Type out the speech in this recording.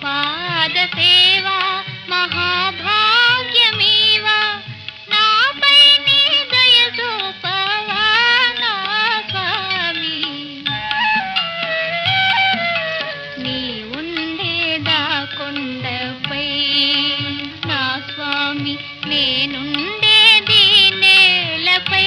పాదసేవా మహాభాగ్యమేవా నాపై నీ దయ చూపవా నా స్వామి నీ ఉండేదా కొండపై నా స్వామి నేనుండేది నేలపై